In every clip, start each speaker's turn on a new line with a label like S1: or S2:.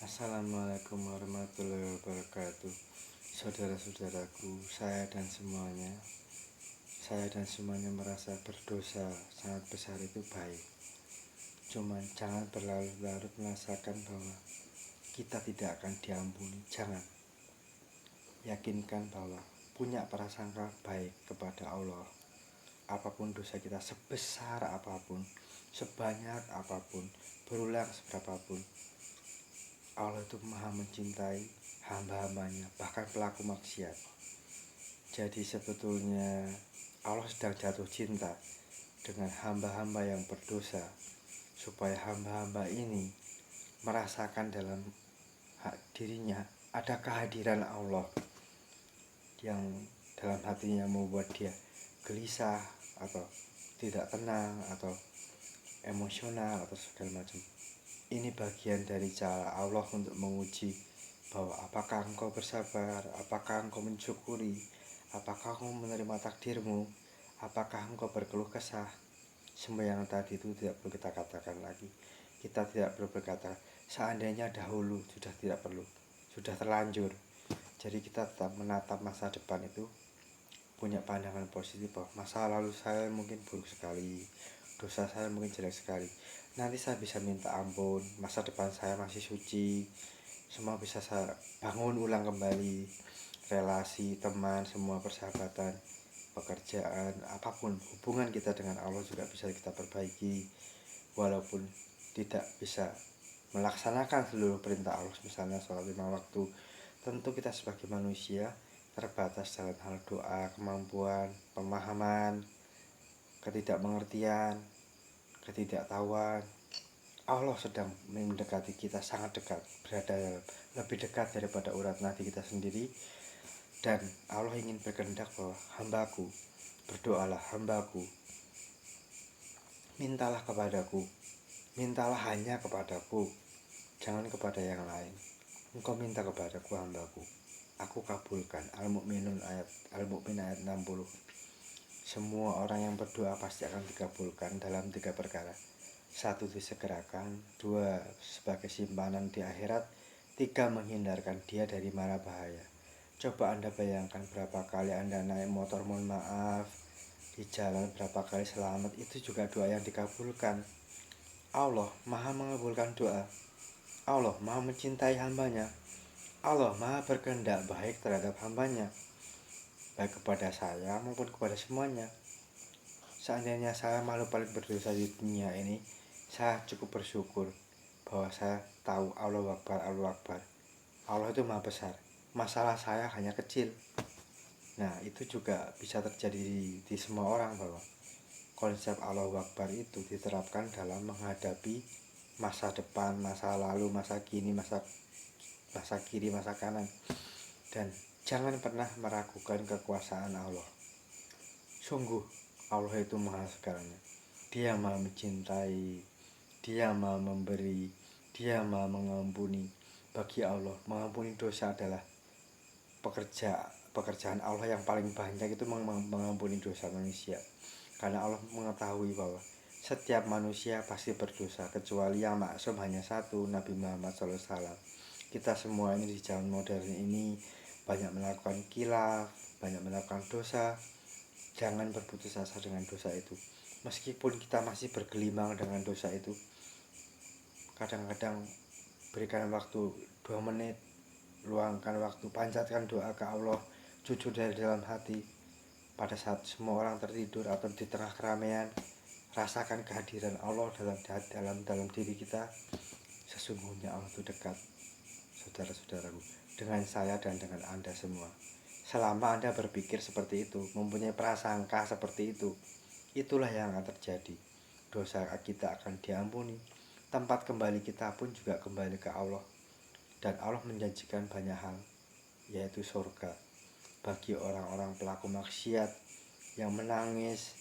S1: Assalamualaikum warahmatullahi wabarakatuh. Saudara-saudaraku, saya dan semuanya merasa berdosa sangat besar itu baik. Cuman jangan berlarut-larut merasakan bahwa kita tidak akan diampuni. Jangan. Yakinkan bahwa punya prasangka baik kepada Allah. Apapun dosa kita, sebesar apapun, sebanyak apapun, berulang seberapapun, Allah itu maha mencintai hamba-hambanya, bahkan pelaku maksiat. Jadi sebetulnya Allah sedang jatuh cinta dengan hamba-hamba yang berdosa, supaya hamba-hamba ini merasakan dalam hak dirinya ada kehadiran Allah yang dalam hatinya membuat dia gelisah atau tidak tenang atau emosional atau segala macam. Ini bagian dari cara Allah untuk menguji bahwa apakah engkau bersabar, apakah engkau mensyukuri, apakah engkau menerima takdirmu, apakah engkau berkeluh kesah. Semua yang tadi itu tidak perlu kita katakan lagi. Kita tidak perlu berkata seandainya dahulu, sudah tidak perlu, sudah terlanjur. Jadi kita tetap menatap masa depan itu punya pandangan positif bahwa masa lalu saya mungkin buruk sekali, dosa saya mungkin jelek sekali. Nanti saya bisa minta ampun, masa depan saya masih suci, semua bisa saya bangun ulang kembali. Relasi, teman, semua persahabatan, pekerjaan, apapun hubungan kita dengan Allah juga bisa kita perbaiki. Walaupun tidak bisa melaksanakan seluruh perintah Allah, misalnya sholat 5 waktu, tentu kita sebagai manusia terbatas dalam hal doa, kemampuan, pemahaman, ketidakmengertian, ketidaktahuan. Allah sedang mendekati kita sangat dekat, berada lebih dekat daripada urat nadi kita sendiri. Dan Allah ingin berkehendak bahwa hambaku, berdoalah hambaku, mintalah kepadaku, mintalah hanya kepadaku, jangan kepada yang lain. Engkau minta kepadaku hambaku, aku kabulkan. Al-Mu'min ayat 60. Semua orang yang berdoa pasti akan dikabulkan dalam 3 perkara. 1, disegerakan. 2, sebagai simpanan di akhirat. 3, menghindarkan dia dari mara bahaya. Coba Anda bayangkan berapa kali Anda naik motor, mohon maaf, di jalan berapa kali selamat, itu juga doa yang dikabulkan. Allah maha mengabulkan doa. Allah maha mencintai hambanya. Allah maha berkehendak baik terhadap hambanya, baik kepada saya maupun kepada semuanya. Seandainya saya makhluk paling berdosa di dunia ini, saya cukup bersyukur bahwa saya tahu Allahu Akbar, Allahu Akbar. Allah itu maha besar, masalah saya hanya kecil. Nah, itu juga bisa terjadi di semua orang, bahwa konsep Allahu Akbar itu diterapkan dalam menghadapi masa depan, masa lalu, masa kini, masa kiri, masa kanan. Dan jangan pernah meragukan kekuasaan Allah. Sungguh Allah itu maha segalanya. Dia maha mencintai, dia maha memberi, dia maha mengampuni. Bagi Allah, mengampuni dosa adalah pekerjaan Allah yang paling banyak, itu mengampuni dosa manusia. Karena Allah mengetahui bahwa setiap manusia pasti berdosa, kecuali yang maksum hanya satu, Nabi Muhammad SAW. Kita semua ini di zaman modern ini banyak melakukan khilaf, banyak melakukan dosa. Jangan berputus asa dengan dosa itu. Meskipun kita masih bergelimang dengan dosa itu, kadang-kadang berikan waktu 2 menit, luangkan waktu, panjatkan doa ke Allah jujur dari dalam hati. Pada saat semua orang tertidur atau di tengah keramaian, rasakan kehadiran Allah dalam diri kita. Sesungguhnya Allah itu dekat, saudara-saudaraku, dengan saya dan dengan Anda semua. Selama Anda berpikir seperti itu, mempunyai prasangka seperti itu, itulah yang akan terjadi. Dosa kita akan diampuni, tempat kembali kita pun juga kembali ke Allah. Dan Allah menjanjikan banyak hal, yaitu surga bagi orang-orang pelaku maksiat yang menangis,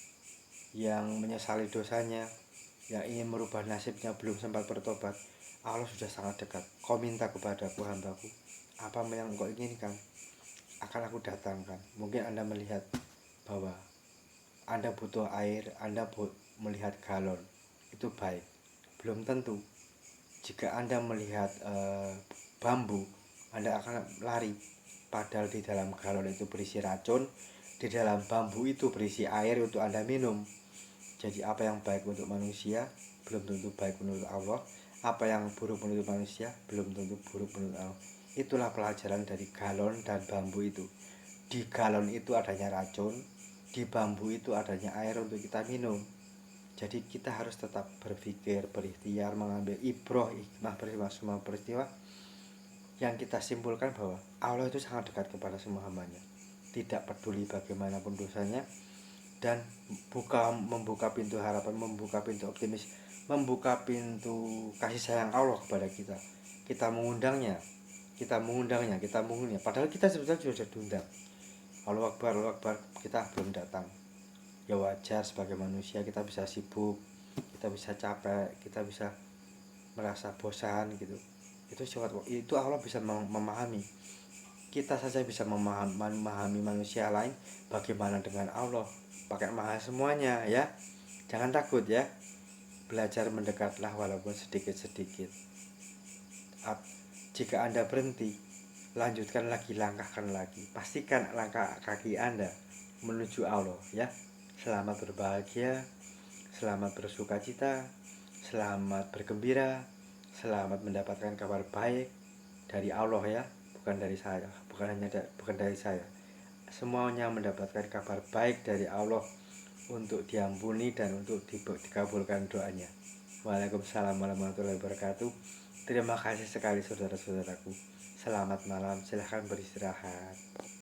S1: yang menyesali dosanya, yang ingin merubah nasibnya belum sempat bertobat. Allah sudah sangat dekat. Kau minta kepadaku hambaku, apa yang kau inginkan akan aku datangkan. Mungkin Anda melihat bahwa Anda butuh air, Anda melihat galon, itu baik. Belum tentu Jika Anda melihat bambu, Anda akan lari. Padahal di dalam galon itu berisi racun, di dalam bambu itu berisi air untuk Anda minum. Jadi apa yang baik untuk manusia belum tentu baik menurut Allah. Apa yang buruk menurut manusia belum tentu buruk menurut Allah. Itulah pelajaran dari galon dan bambu itu. Di galon itu adanya racun, di bambu itu adanya air untuk kita minum. Jadi kita harus tetap berpikir, berikhtiar, mengambil ibroh, hikmah dari semua peristiwa. Yang kita simpulkan bahwa Allah itu sangat dekat kepada semua hambanya. Tidak peduli bagaimanapun dosanya, dan membuka pintu harapan, membuka pintu optimis, membuka pintu kasih sayang Allah kepada kita. Kita mengundangnya, padahal kita sebetulnya sudah diundang. Allah Akbar, kita belum datang. Ya wajar, sebagai manusia kita bisa sibuk, kita bisa capek, kita bisa merasa bosan gitu. Itu Allah bisa memahami. Kita saja bisa memahami manusia lain, bagaimana dengan Allah? Pakai maha semuanya ya. Jangan takut ya. Belajar mendekatlah walaupun sedikit-sedikit. Jika Anda berhenti, lanjutkan lagi, langkahkan lagi. Pastikan langkah kaki Anda menuju Allah ya. Selamat berbahagia, selamat bersukacita, selamat bergembira, selamat mendapatkan kabar baik dari Allah ya, bukan dari saya, bukan dari saya. Semuanya mendapatkan kabar baik dari Allah untuk diampuni dan untuk dikabulkan doanya. Waalaikumsalam warahmatullahi wabarakatuh. Terima kasih sekali saudara-saudaraku. Selamat malam, silahkan beristirahat.